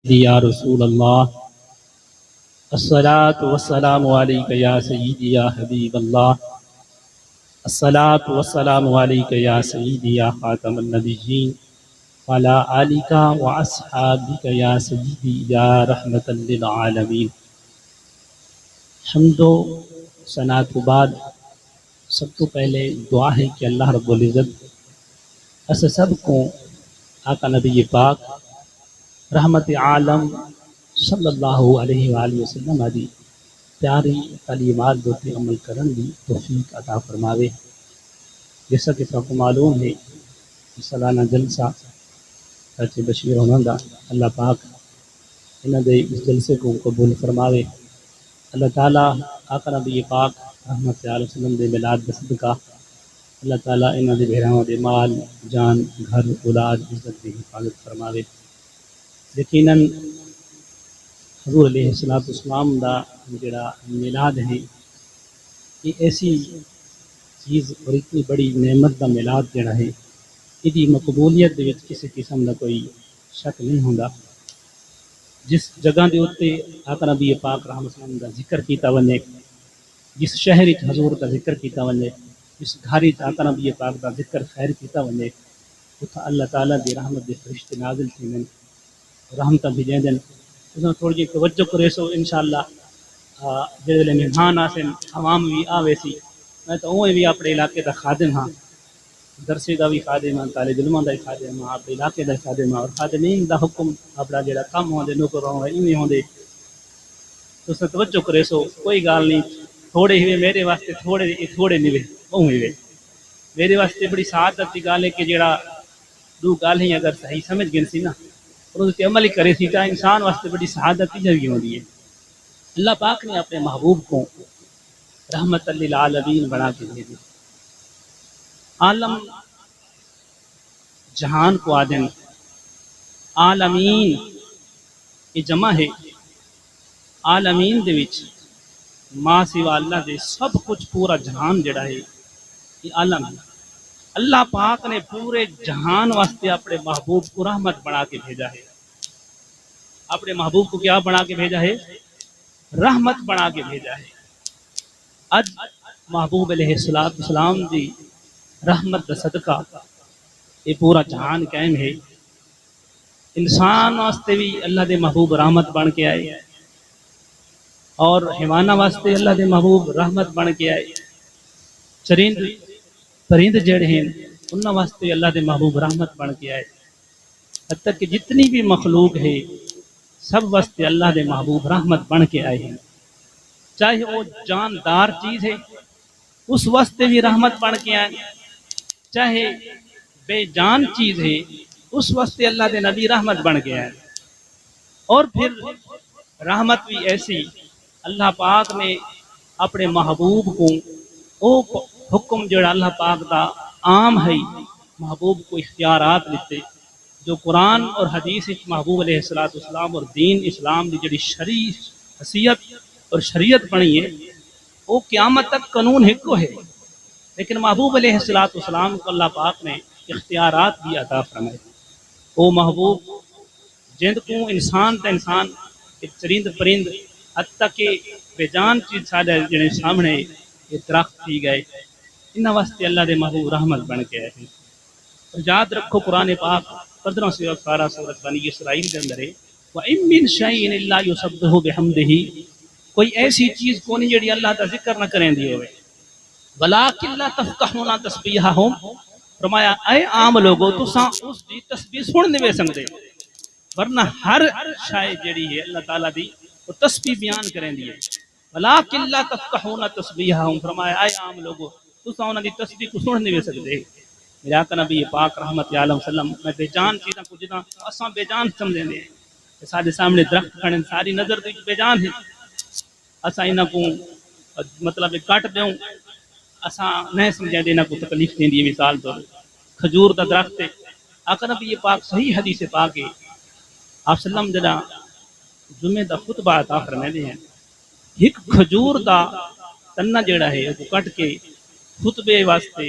یا رسول اللہ الصلاۃ والسلام علیک یا سیدی یا حبیب اللہ الصلاۃ والسلام علیک یا سیدی یا خاتم النبیین وعلی آلک واصحابک یا سیدی یا رحمت للعالمین۔ حمد و ثنا کے بعد سب تو پہلے دعا ہے کہ اللہ رب العزت اس سب کو آقا نبی پاک رحمت عالم صلی اللہ علیہ وآلہ وسلم دی پیاری تعلیمات دوتے عمل کرن دی توفیق عطا فرماوے۔ جیسا کہ سب کو معلوم ہے کہ سالانہ جلسہ چاچے بشیر احمد اللہ پاک انہاں دے اس جلسے کو قبول فرماوے۔ اللہ تعالیٰ آقا نبی پاک رحمت علیہ وسلم دے میلاد صدقہ اللہ تعالیٰ انہاں دے بہراں دے مال جان گھر اولاد عزت دی حفاظت فرماوے۔ یقیناً حضور علیہ السلام دا جڑا میلاد ہے یہ ایسی چیز اور اتنی بڑی نعمت دا میلاد جڑا ہے یہ مقبولیت دے وچ کسی قسم دا کوئی شک نہیں ہوندا۔ جس جگہ دے اوتے آقا نبی پاک رحمۃ اللہ علیہ وسلم دا ذکر کیتا ونے، جس شہر وچ حضور دا ذکر کیتا ونے، جس گھر وچ آقا نبی پاک دا ذکر خیر کیتا ونے، اتھا اللہ تعالیٰ دی رحمت دے فرشتے نازل تھیندن، رحمتاں بھیجیں دن۔ اس میں تھوڑی جی توجہ کرے سو انشاءاللہ جڑے مہمان آسن عوام بھی آوے سی۔ میں تو اوے بھی اپنے علاقے دا خادم ہاں، درسے دا بھی خادم ہاں، طالب علماں دا خادم ہاں، اپنے علاقے دا خادم ہاں، اور خادمین دا حکم اپنا جڑا کم ہوندے نوکر ہوندے ایویں ہوندے۔ تو اس میں توجہ کرے سو، کوئی گال نہیں، تھوڑے ہوئے میرے واسطے تھوڑے نہیں ہوئے اوے ہوئے۔ میرے واسطے بڑی سعادت دی گال ہے کہ جڑا دو گال ہی اگر صحیح سمجھ گئے سی نا اور اس پہ عمل کرے سی تا انسان واسطے بڑی سعادت بھی ہوتی ہے۔ اللہ پاک نے اپنے محبوب کو رحمت للعالمین بنا کے بھیجا۔ عالم جہان کو آدم عالمین یہ جمع ہے، عالمین دے وچ ماں سوا اللہ دے سب کچھ پورا جہان جڑا ہے یہ عالم ہے۔ اللہ پاک نے پورے جہان واسطے اپنے محبوب کو رحمت بنا کے بھیجا ہے۔ اپنے محبوب کو کیا بنا کے بھیجا ہے؟ رحمت بنا کے بھیجا ہے۔ اج محبوب علیہ السلام دی رحمت دا صدقہ یہ پورا جہان قائم ہے۔ انسان واسطے بھی اللہ دے محبوب رحمت بن کے آئے اور حیوانہ واسطے اللہ دے محبوب رحمت بن کے آئے۔ چرند پرند جڑے ہیں انہاں واسطے اللہ دے محبوب رحمت بن کے آئے۔ حتیٰ کہ جتنی بھی مخلوق ہے سب واسطے اللہ دے محبوب رحمت بن کے آئے ہیں۔ چاہے وہ جاندار چیز ہے اس واسطے بھی رحمت بن کے آئے، چاہے بے جان چیز ہے اس واسطے اللہ دے نبی رحمت بن کے آئے۔ اور پھر رحمت بھی ایسی اللہ پاک نے اپنے محبوب کو وہ حکم جڑا اللہ پاک دا عام ہے محبوب کو اختیارات دیتے جو قرآن اور حدیث محبوب علیہ السلام اور دین اسلام دی جڑی شرعی حیثیت اور شریعت بنی ہے وہ قیامت تک قانون ایک کو ہے، لیکن محبوب علیہ السلام کو اللہ پاک نے اختیارات بھی عطا فرمائے۔ وہ محبوب جند کو انسان تا انسان چرند پرند حتیٰ کہ بے جان چیز سارے جڑے سامنے یہ درخت تھی گئے انہاں واسطے اللہ دے محبوب رحمت بن کے آئے ہیں۔ اور یاد رکھو قرآن پاک 15 سورۃ بنی اسرائیل کے اندر ہے وَإِن مِّن شَيْءٍ إِلَّا يُسَبِّحُ بِحَمْدِهِ، کوئی ایسی چیز کو نہیں جڑی اللہ کا ذکر نہ کریں دی ہوئے۔ وَلَٰكِن لَّا تَفْقَهُونَ تَسْبِيحَهُمْ، فرمایا اے عام لوگو تساں اس دی تسبیح سن نہیں وے سکدے، ورنہ ہر شے جڑی ہے اللہ تعالیٰ دی وہ تسبیح بیان کریں دی ہے۔ وَلَٰكِن لَّا تَفْقَهُونَ تَسْبِيحَهُمْ، فرمایا اے عام لوگو تساں انہاں دی تسبیح کو سن نہیں وے سکدے۔ میرے آقا نبی پاک رحمت علیہ وسلم میں بے جان چیزاں کو جداں اساں بے جان سمجھیں دے سارے سامنے درخت کھڑے ساری نظر دے بے جان ہے، اساں انہاں کو مطلب کٹ دیوں اساں نہیں سمجھیں دے انہاں کو تکلیف دیندی ہے۔ مثال طور کھجور دا درخت ہے، آقا نبی پاک صحیح حدیث پاک ہے آپ سلم جدا جمعہ دا خطبہ عطا فرمائے ہیں ایک کھجور دا تنہ جڑا ہے وہ کٹ کے خطبے واسطے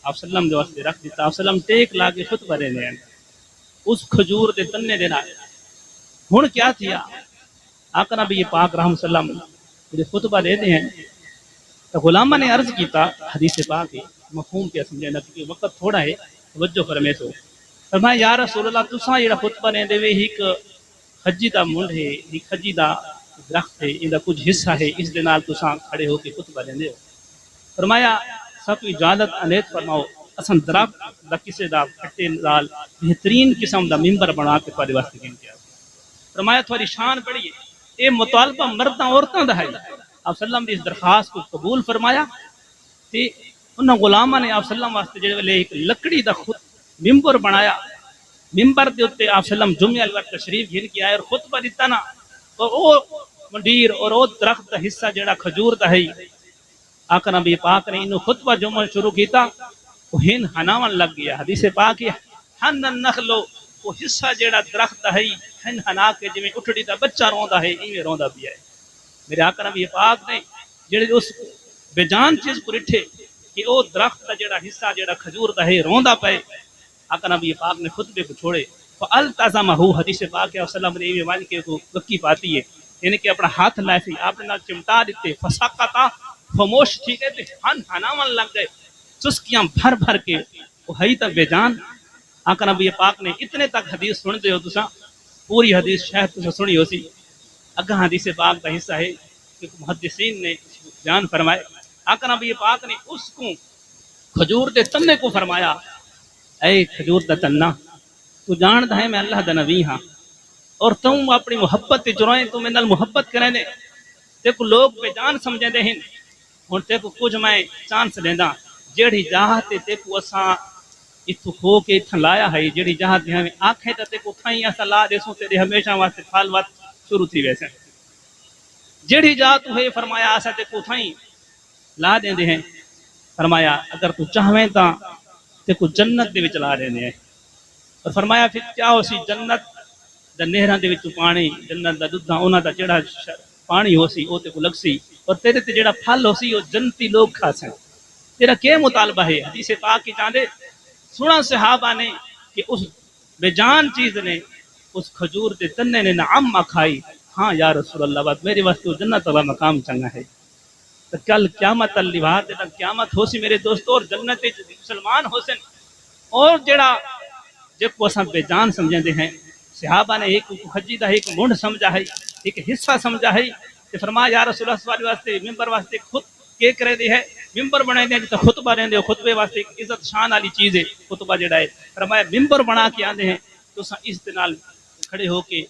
آپ سلم دے واسطے رکھ دیتا۔ آپ سلم ٹیک لا کے خطبہ دے ہیں اس کھجور دے تنے دے نال ہن کیا تھیا آقا نبی پاک رحم صلی اللہ علیہ وسلم جو خطبہ دیتے ہیں تو غلامہ نے عرض کیتا حدیث پاک ہے مفہوم کیا سمجھے نہ کہ وقت تھوڑا ہے توجہ فرمے تو فرمایا یا رسول اللہ تساں جڑا خطبہ دیندے وے ایک کھجی دا منڈ ہے ایک کھجی دا درخت ہے ان دا کچھ حصہ ہے اس دے نال تساں کھڑے ہو کے خطبہ دیندے ہو فرمایا سب اجازت انیت فرماؤ اساں درخت دا کسے دا پھٹے نال بہترین قسم دا ممبر بنا کے تواڈے واسطے گن کیا فرمایا تھوڑی شان بڑی ہے یہ مطالبہ مرداں عورتاں دا ہے آپ صلی اللہ علیہ وسلم نے اس درخواست کو قبول فرمایا تے انہاں غلاماں نے آپ صلی اللہ علیہ وسلم واسطے جڑے ویلے ایک لکڑی دا خود ممبر بنایا ممبر دے اوتے آپ صلی اللہ علیہ وسلم جمعے والے وقت تشریف گھن کے آئے اور خطبہ دیتا نا اور او منڈیر اور او درخت دا حصہ جڑا کھجور دا ہے آقا نبی پاک نے انہوں خطبہ جمعہ شروع کیتا وہ ہن ہناون لگ گیا حدیث پاک ہے ہن النخل وہ حصہ جڑا درخت دا ہے ہن ہنا کے جویں اٹھڑی دا بچہ روندا ہے ایویں روندا پیا ہے میرے آقا نبی پاک نے جڑے اس بے جان چیز کو ڈٹھے کہ او درخت دا جڑا حصہ جڑا کھجور دا ہے روندا پے آقا نبی پاک نے خطبے کو چھوڑے فالتزمہ حدیث پاک ہے وسلم نے ایویں مان کے کو وکی پاتی ہے یعنی کہ اپنا ہاتھ لائے سی آپ نے نال چمٹا دیتے فسقطا خاموش ٹھیک ہے تے ہن ہناون لگ گئے چسکیاں بھر بھر کے وہ ہے تا بے جان آقا نبی پاک نے اتنے تک حدیث سن دے ہو تساں پوری حدیث شاید تساں سنی ہو سی اگاں حدیث پاک کا حصہ ہے کہ محدثین نے بیان فرمائے آقا نبی پاک نے اس کو کھجور دے تنے کو فرمایا اے کھجور دا تنا تو جاندا ہے میں اللہ دا نبی ہاں اور تم اپنی محبت تے چرائیں تو میرے نال محبت کریں دے تے کو لوگ بے جان سمجھیں دے ہن ہن تے کو کچھ میں چانس دیندا جیڑی جہاں تے کو اساں اتو کھو کے اتھاں لایا ہے جیڑی جہاں تے ہمیں آنکھیں تے کو تھائیں اساں لا دیسوں تے ہمیشہ واسطے پھال وات شروع تھی ویسے جیڑی جا تو ہے فرمایا اساں تے کو تھائیں لا دیندے ہیں فرمایا اگر تو چاہویں تا تے کو جنت دے وچ لا دیندے ہیں اور فرمایا پھر کیا ہو سی جنت دا نہراں دے وچ پانی جنت دا دودھاں انہاں دا جڑا پانی ہو سی او تے کو لگ سی اور تیرے تے جڑا پھل ہو سی او جنتی لوگ کھا سن تیرا کیا مطالبہ ہے حدیث پاک کی چاندے سنا صحابہ نے کہ اس بے جان چیز نے اس کھجور دے تنے نے نعم کھائی ہاں یا رسول اللہ بات میرے واسطے جنت والا مقام چنگا ہے تو کل قیامت اللہ تے قیامت ہو سی میرے دوستو اور جنت مسلمان ہو سن اور جڑا جب کو اساں بے جان سمجھیں دے ہیں صحابہ نے ایک کھجی دا ایک منڈ سمجھا ہے ایک حصہ سمجھا ہے کہ فرمایا یا رسول اللہ صلی اللہ علیہ واسطے ممبر واسطے خود کے کرے دے ہے ممبر بنائے دے تو خطبہ دیں دے خطبے واسطے عزت شان والی چیز ہے خطبہ جڑا ہے فرمایا ممبر بنا کے آندے ہیں تو اساں اس دے نال کھڑے ہو کے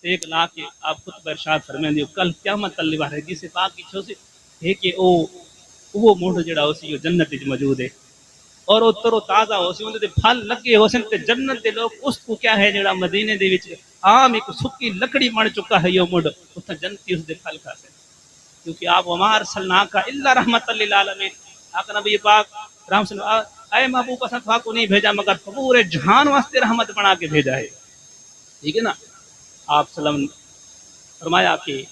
ایک لا کے آپ خطبہ ارشاد فرمائیں دے کل قیامت اللہ واہ رہی سے پاک کی چھو سے ہے کہ او منڈ جڑا ہو سی وہ جنت وچ موجود ہے اور وہ تر و تازہ ہو سی اندے پھل لگے ہو سن تے جنت دے لوگ اس کو کیا ہے جڑا مدینے دے وچ عام ایک سکی لکڑی بن چکا ہے یہ منڈ اتھا جنتی اس دے پھل کھا سن کیونکہ آپ وما ارسلناک الا رحمت للعالمین آقا نبی پاک رحمت صلی اللہ اے محبوب اساں تھا کو نہیں بھیجا مگر پورے جہان واسطے رحمت بنا کے بھیجا ہے ٹھیک ہے نا آپ سلام فرمایا کہ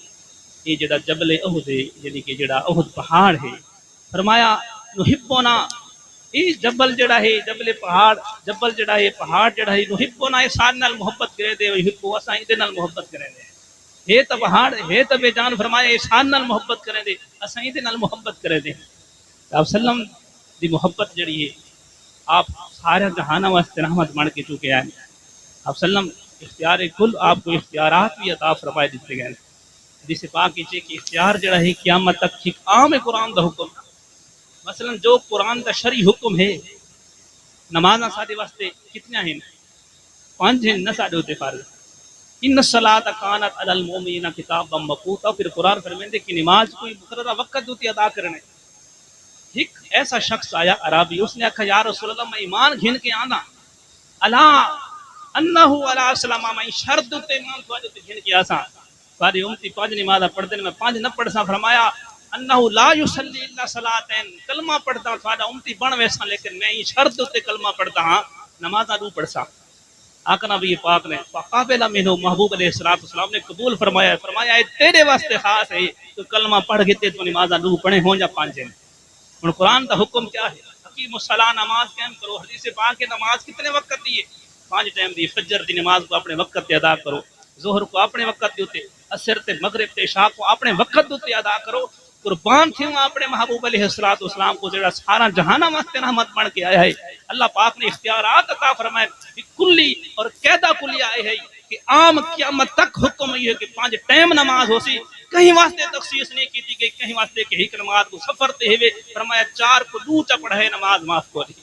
یہ جڑا جبل احد ہے یعنی کہ جڑا احد پہاڑ ہے فرمایا نحبنا یہ جبل جڑا ہے جبل پہاڑ جبل جڑا ہے پہاڑ جڑا ہے نحبنا یہ سارے نال محبت کرے دے وہ اساں دے نال محبت کرے دے ہے تو پہاڑ ہے تو بے جان فرمایا یہ سارے نال محبت کرے دے اساں دے نال محبت کرے دے آپ سلم دی محبت جڑی ہے آپ سارے جہان واسطے رحمت بن کے چکے ہیں آپ سلم اختیار کل آپ کو اختیارات بھی عطا فرمائے دیتے گئے حدیث پاک کی کہ اختیار جڑا ہے قیامت تک ٹھیک عام قرآن دا حکم مثلا جو قرآن دا شرعی حکم ہے نمازاں ساڈے واسطے کتنا ہیں 5 ہیں نہ ساڈے تے فرض ان الصلاۃ کانت علی المؤمنین کتابا موقوتا پھر قرآن فرمائے کہ نماز کوئی مقررہ وقت ہوتی ادا کرنے ایک ایسا شخص آیا عربی اس نے کہا یا رسول اللہ میں ایمان گھن کے آنا اللہ انہو علی السلام میں شرط تے ایمان تواڈے تے گھن کے آسا ساری امتی 5 نمازاں پڑھدے میں 5 نہ پڑھسا فرمایا انہو لا یصلی الا صلاتین کلمہ پڑھتا تواڈا امتی بن ویسا لیکن میں یہ شرط تے کلمہ پڑھتا ہاں نمازاں دو پڑھسا آقا نبی پاک نے فقابل منہ محبوب علیہ السلام نے قبول فرمایا فرمایا اے تیرے واسطے خاص ہے تو کلمہ پڑھ کے تو نمازاں دو پڑھے ہوں یا 5 ہیں اور قرآن کا حکم کیا ہے حکیم الصلاۃ نماز قائم کرو حدیث پاک ہے نماز کتنے وقت دی ہے 5 ٹائم دی فجر دی نماز کو اپنے وقت پہ ادا کرو ظہر کو اپنے وقت دے اتے، عصر تے مغرب تے عشاء کو اپنے وقت دے اتے ادا کرو۔ قربان تھیوں اپنے محبوب علیہ السلام کو جڑا سارا جہانہ واسطے رحمت بن کے آیا ہے۔ اللہ پاک نے اختیارات عطا فرمائے کہ کلی اور قاعدہ کلی آئے ہے کہ عام قیامت تک حکم یہ ہے کہ 5 ٹائم نماز ہو سی، کہیں واسطے تخصیص نہیں کی گئی، کہیں واسطے کہ ایک نماز کو سفر تے ہوئے فرمایا 4 کو دو چا پڑھے نماز معاف کو دی۔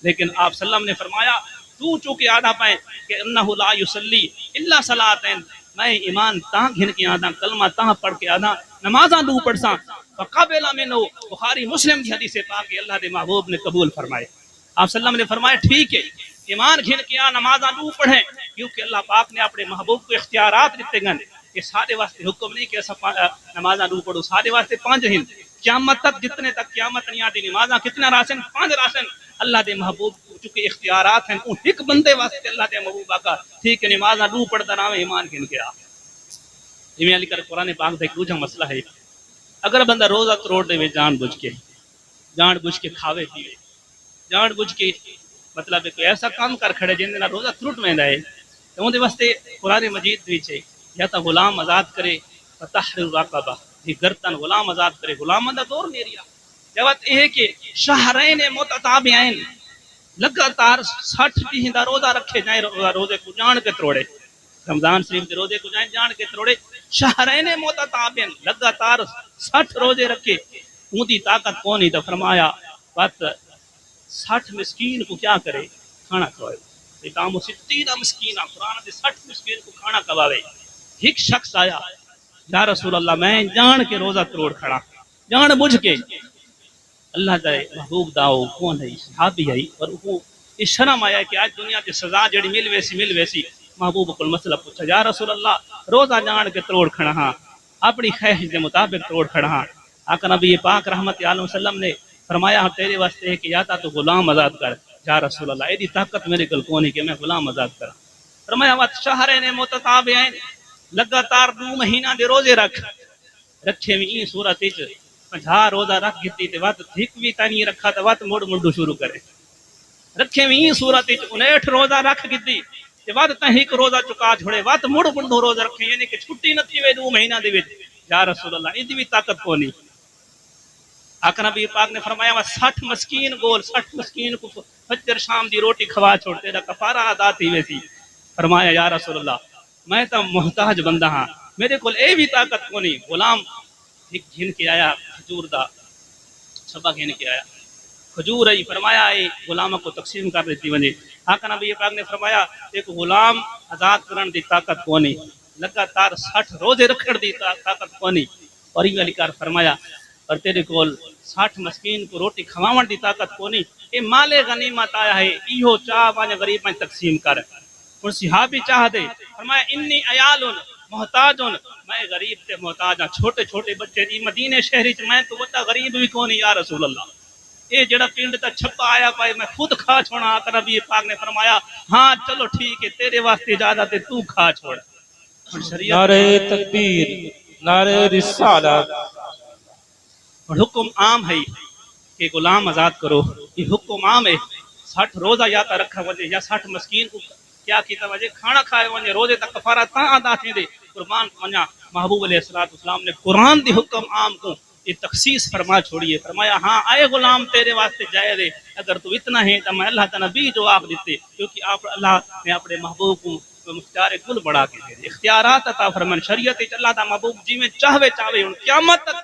لیکن آپ صلی اللہ علیہ وسلم نے فرمایا تو چونکہ آدھا پائیں کہ انہو لا یصلی الا صلاتین، میں ایمان تاں گھن کے آدھا، کلمہ تاں پڑھ کے آدھا، نمازاں دو پڑھساں، فقبل منو، بخاری مسلم کی حدیث پاک کہ اللہ دے محبوب نے قبول فرمائے۔ آپ صلی اللہ علیہ وسلم نے فرمایا ٹھیک ہے، ایمان گھن کے نمازاں دو پڑھیں، کیونکہ اللہ پاک نے اپنے محبوب کو اختیارات دیتے گئے کہ سارے واسطے حکم نہیں کہ ایسا نمازاں دو پڑھو، سارے واسطے 5 ہیں، قیامت تک جتنے تک قیامت نہیں آتی نمازاں کتنا راسن 5 راسن۔ اللہ دے محبوب چونکہ اختیارات ہیں ان ایک بندے واسطے اللہ دے محبوب آقا ٹھیک ہے نمازاں دو پڑھتا رہے ایمان گھن کے میں علی کر قرآن پاک دا ایک دوجا مسئلہ ہے، اگر بندہ روزہ تروڑ دے جان بوجھ کے کھاوے پیوے، جان بوجھ کے مطلب کوئی ایسا کام کر کھڑے جن دن روزہ ترٹ ویندا ہے تو ان دے واسطے قرآن مجید وچ یا تا غلام آزاد کرے فتحریر رقبہ، یہ گردن غلام آزاد کرے، غلام دا دور نہیں رہا۔ جواب یہ ہے کہ شہرین متتابعین لگاتار 60 دن دا روزہ رکھے جائیں، روزے کو جان کے تروڑے، رمضان شریف دے روزے کو جان کے تروڑے، شہرین متتابعین لگاتار 60 روزے رکھے، ان دی طاقت کون ہی تو فرمایا بات 60 مسکین کو کیا کرے کھانا کھوائے، اقام 60 مسکین، قرآن دے 60 مسکین کو کھانا کھواوے۔ ایک شخص آیا یا رسول اللہ میں جان کے روزہ تروڑ کھڑا، جان بوجھ کے، اللہ دے محبوب داؤ کون ہے صحابی ہے، اور وہ اس شرم آیا کہ آج دنیا کی سزا جڑی مل ویسی محبوب کو مسئلہ پوچھا یا رسول اللہ روزہ جان کے تروڑ کھڑا ہاں، اپنی خواہش کے مطابق تروڑ کھڑا ہاں۔ آقا نبی پاک رحمت علیہ وسلم نے فرمایا تیرے واسطے ہے کہ یا تو غلام آزاد کر، یا رسول اللہ ایدی طاقت میرے کل کون ہے کہ میں غلام آزاد کرا۔ فرمایا وقت شہرین متتابعین لگاتار 2 مہینہ دے روزے رکھے میں این صورت 50 روزہ رکھ گتی تے وقت ایک بھی تانی رکھا تے وقت مڑ شروع کرے، رکھے میں این صورت 59 روزہ رکھ گتی تے وقت تاں ایک روزہ چکا چھوڑے، وقت مڑ روزہ رکھے، یعنی کہ چھٹی نہ تھی وے 2 مہینہ دے وچ، یا رسول اللہ ایدی بھی طاقت کونی۔ آقا نبی پاک نے فرمایا 60 مسکین گول، 60 مسکین کو فجر شام دی روٹی کھوا چھوڑتے دا کفارہ ادا تھی ویسی۔ فرمایا یا رسول اللہ میں تو محتاج بندہ ہاں، میرے کول اے بھی طاقت کونی۔ غلام ایک گھن کے آیا کھجور دا چھبا گھن کے آیا، کھجور ہے، فرمایا اے غلامہ کو تقسیم کر دیتی ونجے۔ آقا نبی پاک نے فرمایا ایک غلام آزاد کرن دی طاقت کونی، لگاتار 60 روزے رکھن دی طاقت کونی، اور یہ علی کار فرمایا اور تیرے کول 60 مسکین کو روٹی کھواون دی طاقت کونی، اے مال غنیمت آیا ہے، ایہو چاہ وانج غریب میں تقسیم کر۔ اور صحابی چاہ دے فرمایا انی عیالن محتاجن، میں غریب تے محتاج ہاں، چھوٹے بچے دی مدینے شہری چ میں تو بڑا غریب بھی کونی یا رسول اللہ، اے جڑا پنڈ تا چھپا آیا پائے میں خود کھا چھوڑا۔ آقا نبی پاک نے فرمایا ہاں چلو ٹھیک ہے تیرے واسطے اجازت ہے تو کھا چھوڑ۔ نعرہ تکبیر، نعرہ رسالت۔ اور حکم عام ہے کہ غلام آزاد کرو، یہ حکم عام ہے۔ 60 روزہ یا تا رکھا وجے یا 60 مسکین کو کیا کیتا وجے کھانا کھائے وجے، روزے تک کفارہ تاں ادا تھی دے قربان ونجا۔ محبوب علیہ السلام نے قرآن دی حکم عام کو یہ تخصیص فرما چھوڑیے، فرمایا ہاں اے غلام تیرے واسطے جائز ہے، اگر تو اتنا ہے تو میں اللہ تعالیٰ بھی جواب دیتے، کیونکہ آپ اللہ نے اپنے محبوب کو مختار کل بڑھا کے دے اختیارات عطا فرمان شریعت اللہ دا محبوب جی میں چاہوے ان قیامت تک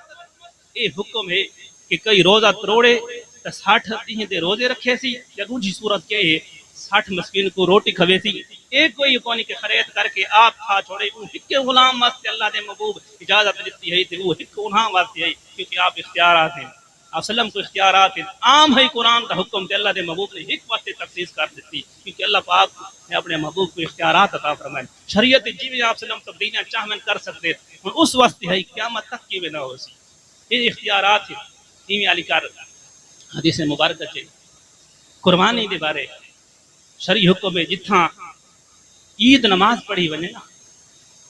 یہ حکم ہے کہ کئی روزہ تروڑے تو 60 دن دے روزے رکھے سی، یا دوسری صورت کے ہے 60 مسکین کو روٹی کھوے سی، ایک کوئی کونی کے خرید کر کے آپ کھا چھوڑے، وہ ہک غلام واسطے اللہ دے محبوب اجازت دیتی ہے تو وہ ہک انہاں واسطے ہے، کیونکہ آپ اختیارات ہیں، آپ سلم کو اختیارات ہیں، عام ہے قرآن کا حکم تے اللہ دے محبوب نے ہک واسطے تخصیص کر دیتی، کیونکہ اللہ پاک نے اپنے محبوب کو اختیارات عطا فرمائے۔ شریعت جی میں آپ سلم تبدیلیاں چاہمن کر سکتے، اس واسطے ہے قیامت تک کی بھی نہ ہو سی، یہ اختیارات ہیں۔ ایمی علی کار حدیث مبارکہ چے قربانی دے بارے شرعی حکم ہے، جتھاں عید نماز پڑھی ونے نا،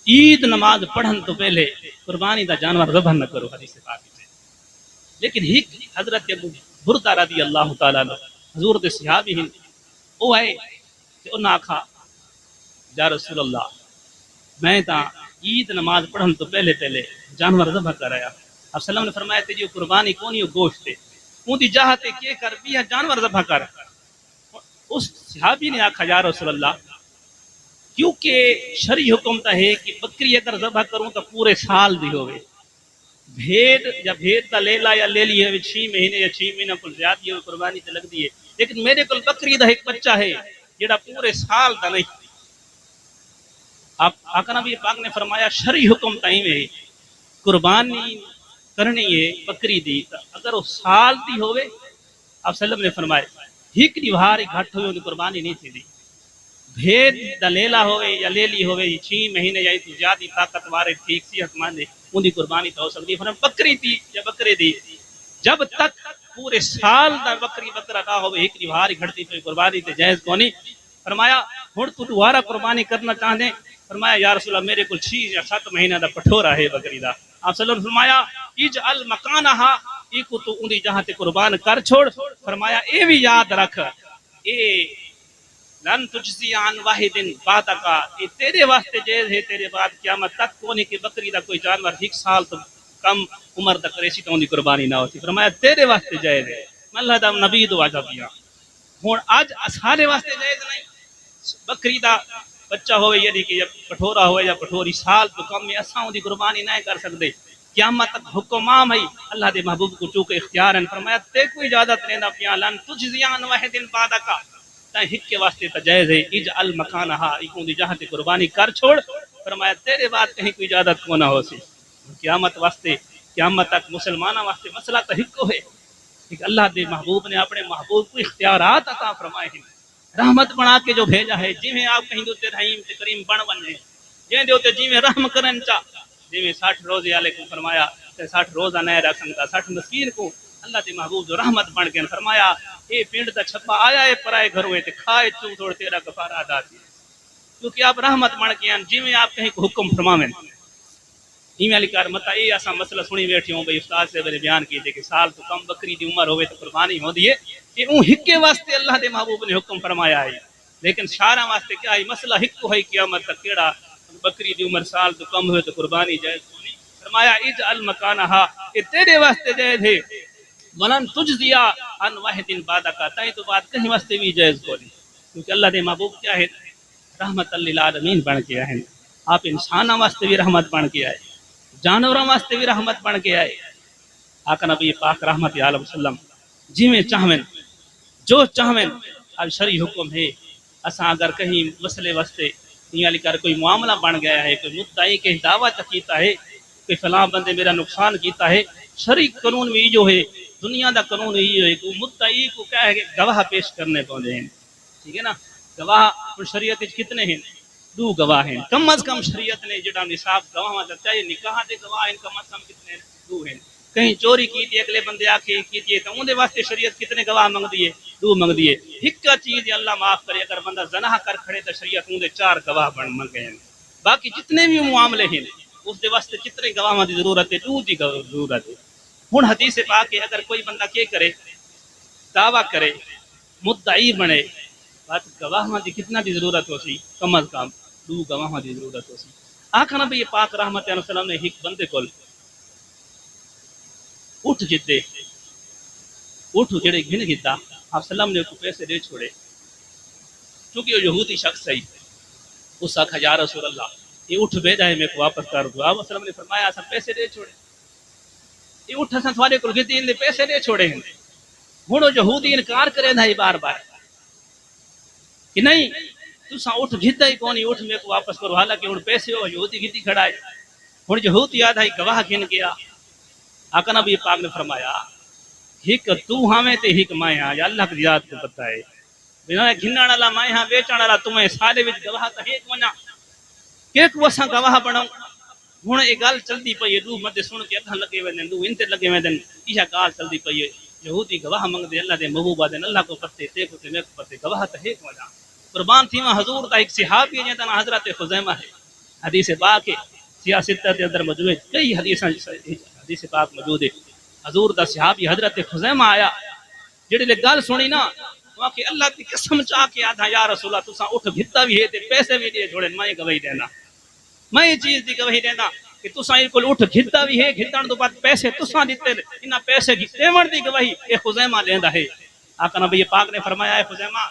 عید نماز پڑھن تو پہلے قربانی دا جانور ذبح نہ کرو، حدیث پاک ہے۔ لیکن ہی حضرت ابو بردہ رضی اللہ تعالیٰ عنہ حضور دے صحابی ہیں، وہ ہے کہ انہاں آکھا یا رسول اللہ میں تا عید نماز پڑھن تو پہلے پہلے جانور ذبح کرایا. اب سلام نے فرمایا تیری قربانی کونی گوشت ہے اون دی جاہتے کے کر بھی جانور ذبح کر. اس صحابی نے آکھا یا رسول اللہ کیونکہ شرعی حکم تا ہے کہ بکری اگر ذبح کروں تو پورے سال دی ہوئے. بھیڑ یا بھیڑ دا لیلا یا لے لی ہے 6 مہینے یا 6 مہینے کو زیادہ ہوئے قربانی تے لگ دی ہے. لیکن میرے کل بکری دا ایک بچہ ہے جڑا پورے سال دا نہیں. آپ آقا نبی پاک نے فرمایا شرعی حکم تائیں میں قربانی کرنی ہے بکری دی اگر وہ سال دی ہوئے. آپ سلم نے فرمایا ایک دی بھاری گھٹ ہوئے ان قربانی نہیں تھی دی. بھیڑ دا لیلا ہوئے یا لیلی ہوئے 6 مہینے یا تو زیادہ طاقت وارے ٹھیک صحت مند ان دی قربانی تو ہو سکتی ہے. بکری دی یا بکرے دی جب تک پورے سال دا بکری بکرا نہ ہوئے ایک دی بھاری گھٹتی پہ قربانی تے جائز کونی. فرمایا ہن تو دوبارہ قربانی کرنا چاہتے. فرمایا یا رسول اللہ میرے کل 6 یا 7 مہینہ دا پٹھورا ہے بکری دا. آپ صلی اللہ علیہ وسلم فرمایا اجعل مکانہا ایکو تو اندی جہاں تے قربان کر چھوڑ. فرمایا اے بھی یاد رکھ اے لن تجزی عن واحد بعدکا اے تیرے واسطے جائز ہے تیرے بعد قیامت تک کونی کہ بکری دا کوئی جانور 1 سال تو کم عمر دا کرے سی تو اندی قربانی نہ ہوتی. فرمایا تیرے واسطے جائز ہے. اللہ دا نبی دو عجبیہ ہن اج سارے واسطے جائز نہیں. بکری دا بچہ ہوئے یعنی کہ پٹھورا ہوئے یا پٹھوری سال تو کم میں اساں دی قربانی نہ کر سکتے. قیامت تک حکم عام ہے اللہ دے محبوب کو چونکہ اختیار ہے. فرمایا تے کوئی اجازت نہیں نہ پیا لن تجزی عن واحد بعدکا تا ہک کے واسطے تا جائز ہے. اجعل مکانہا ایکوں دی جہاں تے قربانی کر چھوڑ. فرمایا تیرے بعد کہیں کوئی اجازت کو نہ ہو سی. قیامت واسطے قیامت تک مسلمانوں واسطے مسئلہ تو ہک ہے کہ اللہ دے محبوب نے اپنے محبوب کو اختیارات عطا فرمائے ہیں. رحمت بنا کے جو بھیجا ہے جی میں آپ کہیں دوتے رحیم تے کریم بن بنے جیں دوتے جی میں رحم کرن چا جی میں 60 روزے والے کو فرمایا 60 روزہ نہ رکھن کا 60 مسکین کو اللہ دے محبوب جو رحمت بن کے فرمایا اے پنڈ دا چھپا آیا ہے پرائے گھروں تے کھائے تو تھوڑ تیرا کفارہ ادا کی کیونکہ آپ رحمت بن کے جی میں آپ کہیں کو حکم فرماویں. ایویں علی کار متا اے اساں مسئلہ سنی بیٹھے ہوں بھئی استاد سے میرے بیان کیتے کہ سال تو کم بکری دی عمر ہوئے تو قربانی ہوندی ہے کہ اون ہکے واسطے اللہ دے محبوب نے حکم فرمایا ہے. لیکن شارع واسطے کیا ہے مسئلہ ہک ہے قیامت تک کیڑا بکری دی عمر سال تو کم ہوئے تو قربانی جائز نہیں. فرمایا اجعل مکانہا اے تیرے واسطے جائز ہے. ولن تجزیا عن واحد بعدکا تائیں تو بعد کہیں واسطے بھی جائز نہیں کیونکہ اللہ دے محبوب کیا ہے رحمت للعالمین بن کے آئے. آپ انسانوں واسطے بھی رحمت بن کے آئے جانوروں واسطے بھی رحمت بن کے آئے. آقا نبی پاک رحمت علیہ وسلم جی میں چاہویں جو چاہویں اب شرعی حکم ہے. اساں اگر کہیں مسئلے واسطے یہ لکھ کر کوئی معاملہ بن گیا ہے کوئی مدعی کے دعویٰ کیتا ہے کہ فلاں بندے میرا نقصان کیتا ہے شرعی قانون بھی جو ہے دنیا دا قانون یہ ہے کہ مدعی کو کیا ہے کہ گواہ پیش کرنے پوندے ہیں. ٹھیک ہے نا. گواہ شریعت کتنے ہیں 2 گواہ ہیں کم از کم شریعت نے جڑا نصاب گواہ دیتا ہے نکاح دے گواہ ہیں کم از کم کتنے 2 ہیں. کہیں چوری کی تھی اگلے بندے آکے کی تھی تو اون دے واسطے شریعت کتنے گواہ منگ دیے 2 منگ دیے. ایک چیز اللہ معاف کرے اگر بندہ زنا کر کھڑے تو شریعت اون دے 4 گواہ بن منگے ہیں. باقی جتنے بھی معاملے ہیں اس دے واسطے کتنے گواہاں دی ضرورت ہے 2 دی ضرورت ہے. ہن حدیث پاک ہے اگر کوئی بندہ کیا کرے دعویٰ کرے مدعی بنے بات گواہاں دی کتنا دی ضرورت ہو سی کم از کم 2 گواہاں دی ضرورت ہو سی. آقا نبی پاک رحمت علیہ وسلم نے ایک بندے کول اٹھ جتے اٹھ جڑے گھن گتا آپ سلام نے کو پیسے دے چھوڑے چونکہ وہ یہودی شخص ہے. اس آکھا یا رسول اللہ یہ اٹھ بھیجا ہے میں کو واپس کر دو. آپ سلام نے فرمایا اساں پیسے دے چھوڑے یہ اٹھ اساں تھوڑے کول گدی دے پیسے دے چھوڑے ہیں. ہن وہ یہودی انکار کرے نہ بار بار کہ نہیں تساں اٹھ گھدا ہی کونی اٹھ میں کو واپس کرو حالانکہ ہن پیسے ہو یہودی گدی کھڑا ہے. ہن یہودی یاد ہے گواہ گھن گیا. آقا نبی پاک نے فرمایا ہک تو ہمیں تے ہک میں ہاں یا اللہ کی ذات کو پتہ ہے بنا گھنن والا میں ہاں بیچن والا تمہیں سارے وچ گواہ تے ایک ونا کہ کو اساں گواہ بنو. ہن یہ گل چلدی پئی 2 مدے سن کے اکھاں لگے ویندن 2 انتے لگے ویندن یہ گال چلدی پئی یہودی گواہ منگ دے اللہ دے محبوب دے اللہ کو پتے تے کو تے میں کو پتے گواہ تے ایک ونا. قربان تھیواں حضور دا ایک صحابی ہے جنہاں حضرت خزیمہ ہے. حدیث پاک سیاست دے اندر موجود ہے کئی حدیث پاک موجود ہے. حضور دا صحابی حضرت خزیمہ آیا جڑے لے گل سنی نا وہاں کہ اللہ کی قسم چاہ کے آدھا یا رسول اللہ تساں اٹھ بھتا بھی ہے تے پیسے بھی دے چھوڑے میں گواہی دینا. میں یہ چیز دی گواہی دینا کہ تساں یہ کول اٹھ گھدا بھی ہے گھدن تو بعد پیسے تساں دیتے انہاں پیسے کی دیون دی گواہی اے خزیمہ لیندا ہے آقا نبی پاک نے فرمایا اے خزیمہ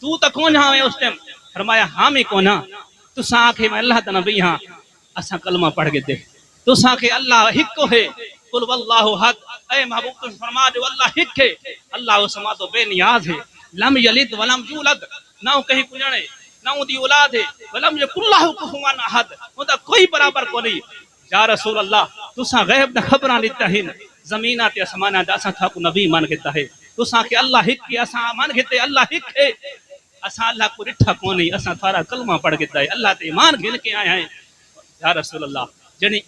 تو تا کون ہاں اس ٹائم فرمایا ہاں میں کون ہاں تساں آکھے میں اللہ دا نبی ہاں اساں کلمہ پڑھ کے دیکھ تساں کہ اللہ ہک ہے قل واللہ حق اے محبوب تو فرما دے اللہ ہک ہے اللہ سما تو بے نیاز ہے لم یلد ولم یولد نہ کہیں کجڑے نہ دی اولاد ہے ولم یکن اللہ کفوا احد اوندا کوئی برابر کو نہیں یا رسول اللہ تساں غیب دا خبراں دیتا ہیں زمیناں تے اسماناں دا اساں تھا کو نبی مان کیتا ہے تساں کہ اللہ ہک ہے اساں مان کیتے اللہ ہک ہے اساں اللہ کو ڈٹھا کو نہیں اساں تھارا کلمہ پڑھ کیتا ہے اللہ تے ایمان گھن کے آئے ہیں یا رسول اللہ جنی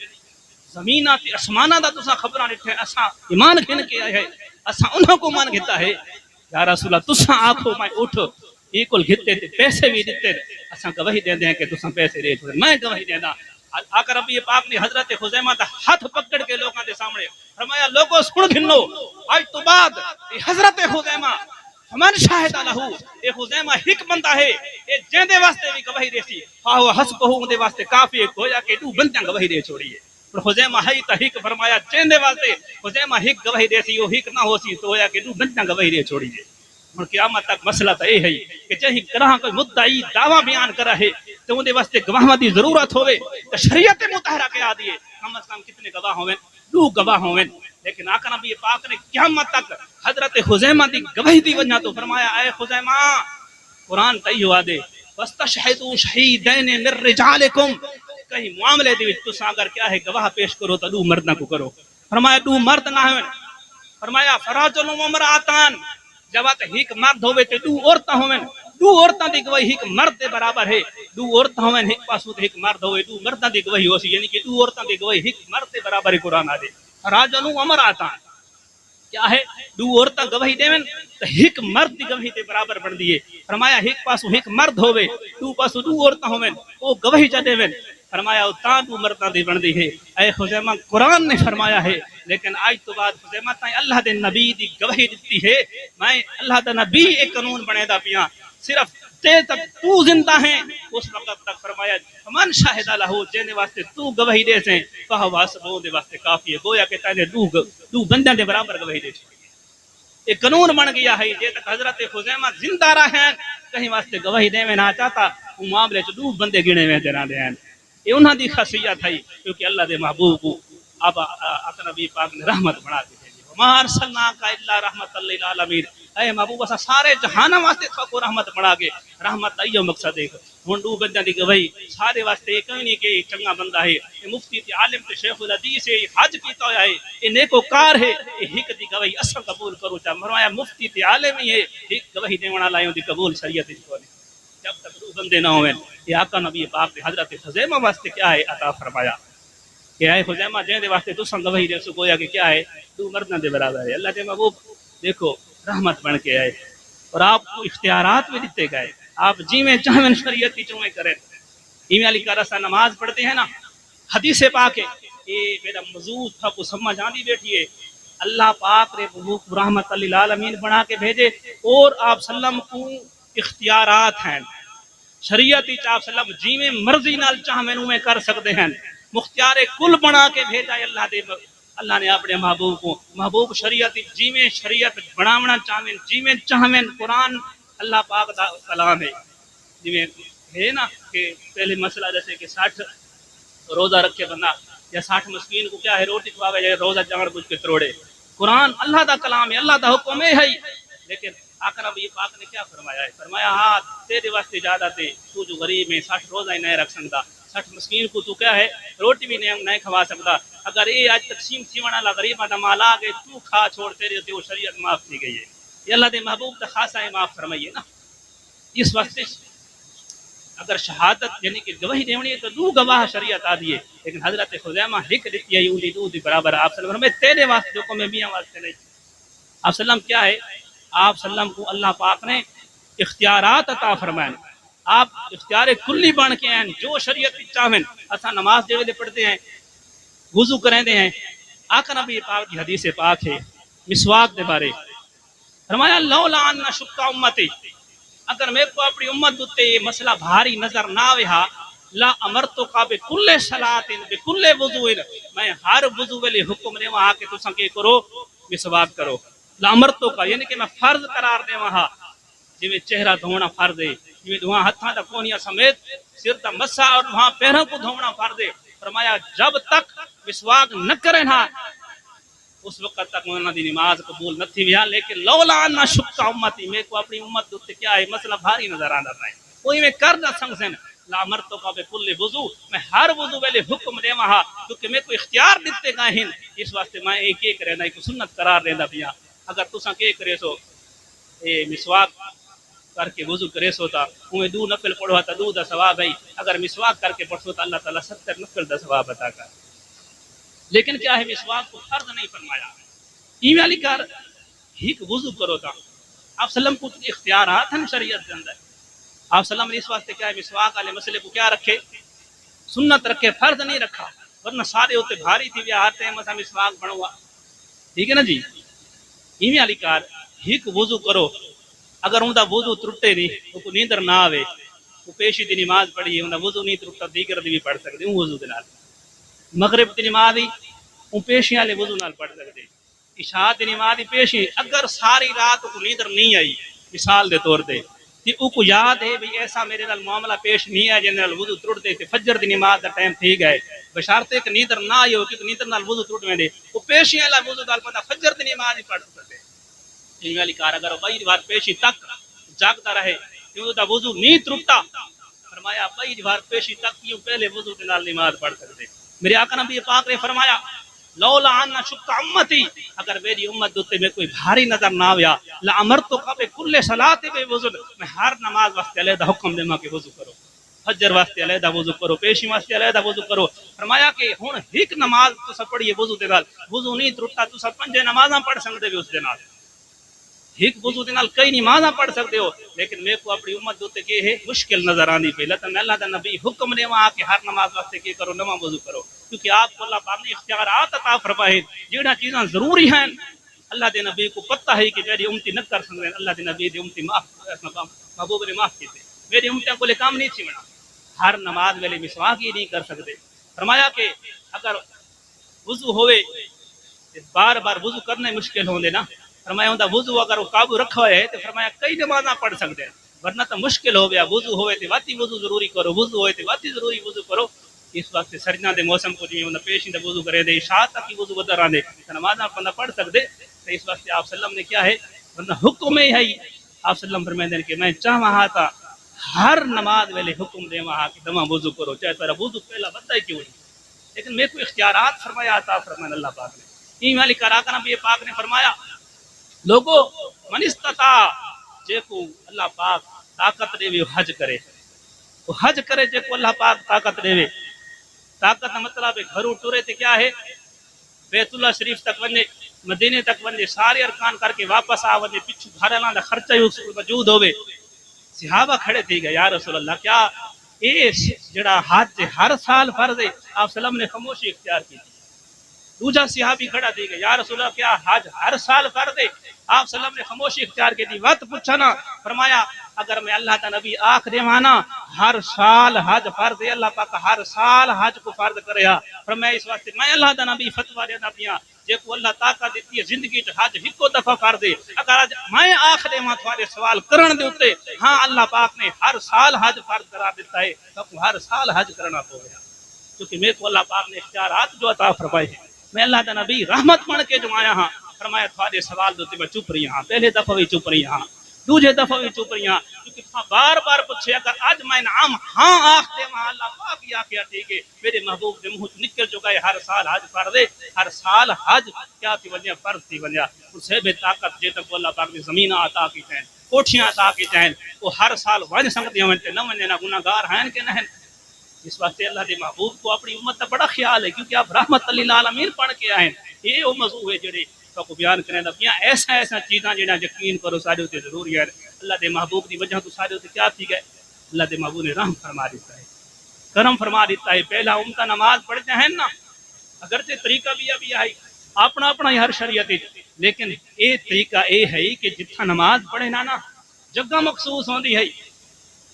زمیناں تے اسماناں دا تساں خبراں ڈٹھے اساں ایمان گھن کے آئے ہیں اساں انہاں کو مان کیتا ہے یا رسول اللہ تساں آکھو میں اٹھ یہ کل گھتے تھے پیسے بھی دیتے اساں گواہی دے دیں کہ تساں پیسے دے میں گواہی دینا آقا ربی پاک نے حضرت خزیمہ دا ہاتھ پکڑ کے لوگوں دے سامنے فرمایا لوگوں سن گھنو آج تو بعد حضرت خزیمہ فمن شاہد لہو اے خزیمہ ہک بندہ ہے اے جیندے واسطے بھی گواہی دیسی فاہو حسبہ دے واسطے کافی گویا کہ دو بندیاں گواہی دے چھوڑی ہے پر خزیمہ ہے تا ہک فرمایا جیندے واسطے خزیمہ ہک گواہی دیسی وہ ہک نہ ہوسی تو گویا کہ دو بندیاں گواہی دے چھوڑی ہے اور قیامت تک مسئلہ تو یہ ہے کہ چاہے گراہ کوئی مدعی دعویٰ بیان کرا ہے تو ان دے واسطے گواہ دی ضرورت ہوئے تو شریعت مطہرہ کے آدیے کم از کم کتنے گواہ ہوئے دو گواہ ہوئے لیکن آقا نبی پاک نے قیامت تک حضرت خزیمہ دی گواہی دی وجہ تو فرمایا اے خزیمہ قرآن تئی ہوا دے واستشہدوا شہیدین من رجالکم کہیں معاملے دی تساں اگر کیا ہے گواہ پیش کرو تو دو مرد نہ کو کرو فرمایا دو مرد نہ ہوئے فرمایا فراجل و امراتان جب ایک مرد ہوئے تو دو عورتاں ہوئے دو عورتاں دی گواہی ایک مرد دے برابر ہے دو عورتاں ہوئے ایک پاسو ایک مرد ہوئے دو مرداں دی گواہی ہو سی یعنی کہ دو عورتاں دی گواہی ایک مرد دے برابر قرآن آ دے راجل و امراتان کیا ہے دو عورتاں گواہی دیویں تو ایک مرد دی گواہی دے برابر بن دیے فرمایا ایک پاسو ایک مرد ہوئے دو پاسو دو عورتاں ہوئے وہ گواہی چا دیویں فرمایا اتاں دو مرداں دی بن دی ہے اے خزیمہ قرآن نے فرمایا ہے لیکن آج تو بعد خزیمہ تائیں اللہ دے نبی دی گواہی دیتی ہے میں اللہ دے نبی ایک قانون بنے دا پیاں صرف تے تک تو زندہ ہیں اس وقت تک فرمایا من شاہد لہو جینے واسطے تو گواہی دے سیں فہو حسبہ دے واسطے کافی ہے گویا کہ تینے دو بندیاں دے برابر گواہی دے چھوڑی ایک قانون بن گیا ہے جے تک حضرت خزیمہ زندہ رہے کہیں واسطے گواہی دے میں نہ چاہتا وہ معاملے چ دو بندے گنے میں دے رہے ہیں یہ انہاں دی خاصیت ہے کیونکہ اللہ دے محبوب کو اب آقا نبی پاک نے رحمت بنا دی ہے وما ارسلناک الا رحمت للعالمین اے محبوب اسا سارے جہان واسطے کو رحمت بنا کے رحمت ایو مقصد ہے ہن دو بندیاں دی گواہی سارے واسطے کوئی نہیں کہ چنگا بندہ ہے یہ مفتی تے عالم تے شیخ الحدیث ہے حج کیتا ہوا ہے یہ نیکوکار ہے یہ ہک دی گواہی اسا قبول کرو چا فرمایا مفتی تے عالم ہی ہے ہک گواہی دیون والا دی قبول شریعت دی کوئی جب تک دو بندے نہ ہوئے یہ آقا نبی پاک نے حضرت خزیمہ واسطے کیا ہے عطا فرمایا کہ اے خزیمہ جے دے واسطے تو سنگ گواہی دے سو گویا کہ کیا ہے دو مرداں دے برابر ہے اللہ کے محبوب دیکھو رحمت بن کے آئے اور آپ کو اختیارات بھی دیتے گئے آپ جی میں چاہیں شریعت کی چویں کریں ایمی علی کا رسا نماز پڑھتے ہیں نا حدیث پاک ہے یہ میرا موضوع تھا کو سمجھ آندی بیٹھی ہے اللہ پاک نے محبوب رحمت للعالمین بنا کے بھیجے اور آپ سلم کو اختیارات ہیں شریعتی چاپ سلم جی میں مرضی نال چاہیں میں کر سکتے ہیں مختار کل بنا کے بھیجا ہے اللہ نے اپنے محبوب کو محبوب شریعت جی میں شریعت بناونا چاہیں جی میں چاہیں قرآن اللہ پاک دا کلام ہے جی میں ہے نا کہ پہلے مسئلہ جیسے کہ 60 روزہ رکھے بندہ یا 60 مسکین کو کیا ہے روٹی کھواوے یا روزہ جان بوجھ کے توڑے قرآن اللہ دا کلام ہے اللہ دا حکم ہے لیکن آقا نبی پاک نے کیا فرمایا ہے فرمایا ہاں تیرے واسطے زیادہ تے تو جو غریب ہے 60 روزہ ہی نہیں رکھ سکتا 60 مسکین کو تو کیا ہے روٹی بھی نہیں کھوا سکتا اگر یہ آج تقسیم تھی والا غریباں دا مال آ گئے تو کھا چھوڑ تیرے تے وہ شریعت معاف کی گئی ہے یہ اللہ دے محبوب دا خاصا ہے معاف فرمائیے نا اس واسطے اگر شہادت یعنی کہ گواہی دینی ہے تو دو گواہ شریعت آ دیے لیکن حضرت خزیمہ ہک دیتی ہے اونلی دو دی برابر آپ صلی اللہ علیہ وسلم تیرے واسطے حکم میں میاں واسطے نہیں آپ صلی اللہ علیہ وسلم کیا ہے آپ صلی اللہ علیہ وسلم کو اللہ پاک نے اختیارات عطا فرمائے آپ اختیار کلی بن کے ہیں جو شریعت چاہیں اسا نماز دے ویلے پڑھتے ہیں وضو کریں دے ہیں آقا نبی پاک کی حدیث پاک ہے مسواک دے بارے فرمایا لولا ان شق امتی اگر میرے کو اپنی امت تے مسئلہ بھاری نظر نہ آیا لا امرتک بکل صلاۃ بکل وضوء، میں ہر وضو ویلے حکم دے وہاں کہ تساں کی کرو مسواک کرو. لا امرتک یعنی کہ میں فرض قرار دے وہاں جی چہرہ دھونا فرض ہے، جی وہاں ہتھاں دا کونیاں سمیت سر دا مسا اور وہاں پیروں کو دھونا فرض ہے. فرمایا جب تک مسواک نہ کرے نا اس وقت تک انہاں دی نماز قبول نہ تھی ویا. لیکن لولا ان شق امتی، میں کو اپنی امت تے کیا ہے مسئلہ بھاری نظر آندا ہے، کوئی میں کر نہ سمجھن. لا امرتک بکل وضو، میں ہر وضو ویلے حکم دے وہاں کیونکہ میں کو اختیار دیتے گئے ہیں، اس واسطے میں ایک ایک کرنا ایک سنت قرار دیندا پیا. اگر تساں کی کرے سو اے مسواک کر کے وضو کرے سو تا اوے دو نفل پڑھوا تا دو دا ثواب ہے. اگر مسواک کر کے پڑھو تو اللہ تعالیٰ 70 نفل دا ثواب عطا کر. لیکن کیا ہے مسواک کو فرض نہیں فرمایا. ایویں علی کر ہیک وضو کرو تا آپ سلم کو اختیارات ہیں شریعت کے اندر. آپ سلم نے اس واسطے کیا ہے مسواک والے مسئلے کو کیا رکھے سنت رکھے، فرض نہیں رکھا، ورنہ سارے ہوتے بھاری تھی ویا ہر ٹائم اسا مسواک بنوا. ٹھیک ہے نا جی. ایویں علی کر ہیک وضو کرو، اگر ان کا وضو ترٹے نہیں تو نیندر نہ آوے وہ پیشی دی نماز پڑھی ان کا وضو نہیں ترٹا دیگر دی بھی پڑھ سکتے ہوں وضو دے نال. مغرب دی نماز ہی وہ پیشی والے وضو نال پڑھ سکتے. عشاء دی نماز ہی پیشی اگر ساری رات کو نیندر نہیں آئی مثال دے طور تے کہ او کو یاد ہے بھی ایسا میرے نال معاملہ پیش نہیں ہے جن نال وضو ترٹ دے تے فجر دی نماز دا ٹائم تھی گئے بشارتے کہ نیندر نہ آئی ہو کہ نیندر نال وضو ترٹ ویندے وہ پیشی والا وضو نال پتہ فجر دی نماز ہی پڑھ سکتے. والی کار اگر بئی بار پیشی تک جاگتا رہے کیوں دا وضو نہیں ترٹا فرمایا بئی بار پیشی تک کیوں پہلے وضو کے نال نماز پڑھ سکتے. میرے آقا نبی پاک نے فرمایا لولا ان شق امتی، اگر میری امت دوتے میں کوئی بھاری نظر نہ آیا لا امرتک بکل صلاۃ بوضو، میں ہر نماز واسطے علیحدہ حکم دے کہ وضو کرو، فجر واسطے علیحدہ وضو کرو، پیشی واسطے علیحدہ وضو کرو. فرمایا کہ ہن ایک نماز تسا پڑھیے وضو دے نال وضو نہیں ترٹا تسا پنجے نمازاں پڑھ سکدے ہو اس دے نال، ایک وضو دے نال کئی نمازاں پڑھ سکتے ہو. لیکن میں کو اپنی امت دوتے کہ ہے مشکل نظر آندی پئی لتا میں اللہ دا نبی حکم دے وہاں کہ ہر نماز واسطے کی کرو نواں وضو کرو کیونکہ آپ کو اللہ پاک نے اختیارات عطا فرمائے جہاں چیزاں ضروری ہیں. اللہ دے نبی کو پتہ ہے کہ میری امتی نہ کر سکتے، اللہ دے نبی دی امتی محبوب نے معاف کیتے، میری امتیاں کو کام نہیں تھی بنا. ہر نماز ویلے مسواک ہی نہیں کر سکتے. فرمایا کہ اگر وضو ہوئے بار بار وضو کرنے مشکل ہوندے نا، فرمایا ہوندا وضو اگر وہ قابو رکھا ہے تو فرمایا کئی نمازاں پڑھ سکتے ہیں، ورنہ تو مشکل ہو گیا. وضو ہوئے تو واتی وضو ضروری کرو، وضو ہوئے تو واتی ضروری وضو کرو. اس واسطے سرجنا دے موسم کو جی ہوندا پیش دے وضو کرے دے عشاء تک ہی وضو بدر آندے نمازاں بندہ پڑھ سکتے. تو اس واسطے آپ سلم نے کیا ہے ورنہ حکم ہی ہے آپ سلم فرمائے دیں کہ میں چاہواں تا ہر نماز ویلے حکم دے وہاں کہ دما وضو کرو چاہے تیرا وضو پہلا بندہ ہی کیوں نہیں. لیکن میں کو اختیارات فرمایا عطا فرمائے اللہ پاک نے. این والی کراکا نبی پاک نے فرمایا لوگو من استطاع جے کو اللہ پاک طاقت دے وہ حج کرے، وہ حج کرے جے کو اللہ پاک طاقت دے. طاقت مطلب ہے گھروں ٹرے تے کیا ہے بیت اللہ شریف تک ونجے مدینے تک ونجے سارے ارکان کر کے واپس آ ونجے پچھو گھر والا دا خرچہ ہی موجود ہوے. صحابہ کھڑے تھی گئے یا رسول اللہ کیا اے جڑا حج ہر سال فرض ہے؟ آپ سلام نے خاموشی اختیار کی. دوجا صحابی کھڑا تھی گئے یا رسول اللہ کیا حج ہر سال فرض ہے؟ آپ سلام نے خاموشی اختیار کی تھی. وقت پوچھنا فرمایا اگر میں اللہ کا نبی آخ دے مانا ہر سال حج فرض ہے، اللہ پاک ہر سال حج کو فرض کرے. فرمایا اس واسطے میں اللہ کا نبی فتوی دینا پیا جے کو اللہ طاقت دیتی ہے زندگی چ حج ہکو دفعہ فرض ہے. اگر میں آخ دے ماں تھوڑے سوال کرن دے اوتے ہاں اللہ پاک نے ہر سال حج فرض کرا دیتا ہے تو ہر سال حج کرنا پو گیا کیونکہ میرے کو اللہ پاک نے اختیارات جو عطا فرمائے ہیں. میں اللہ کا نبی رحمت بن کے جو آیا ہاں فرمایا تھوڑے سوال دوتے میں چپ رہی ہاں، پہلے دفعہ بھی چپ رہی ہاں، دوجے دفعہ بھی چپ رہی ہاں کیونکہ بار بار پوچھے اگر آج میں نام ہاں آخ دے وہاں اللہ پاک ہی آکھیا ٹھیک ہے میرے محبوب دے منہ نکل چکا ہے ہر سال حج فرض ہے. ہر سال حج کیا تھی وجہ فرض تھی وجہ اسے بے طاقت جے تک اللہ پاک نے زمین عطا کی چاہیں کوٹھیاں عطا کی چاہیں وہ ہر سال ون سکتے ہیں نہ ونجے نہ گناہگار ہیں کہ نہیں. اس واسطے اللہ کے محبوب کو اپنی امت کا بڑا خیال ہے کیونکہ آپ رحمت للعالمین پڑھ کے آئے ہیں. یہ وہ موضوع ہے جڑے کو بیان کرنے دا پیا ایسا ایسا چیزاں جڑا یقین کرو سارے تے ضروری ہے. اللہ دے محبوب دی وجہ تو سارے تے کیا تھی گئے اللہ دے محبوب نے رحم فرما دیتا ہے کرم فرما دیتا ہے. پہلا امتا نماز پڑھتے ہیں نا اگرچہ طریقہ بھی ابھی آئی اپنا اپنا ہی ہر شریعت لیکن اے طریقہ اے ہے کہ جتھا نماز پڑھے نا جگہ مخصوص ہوندی ہے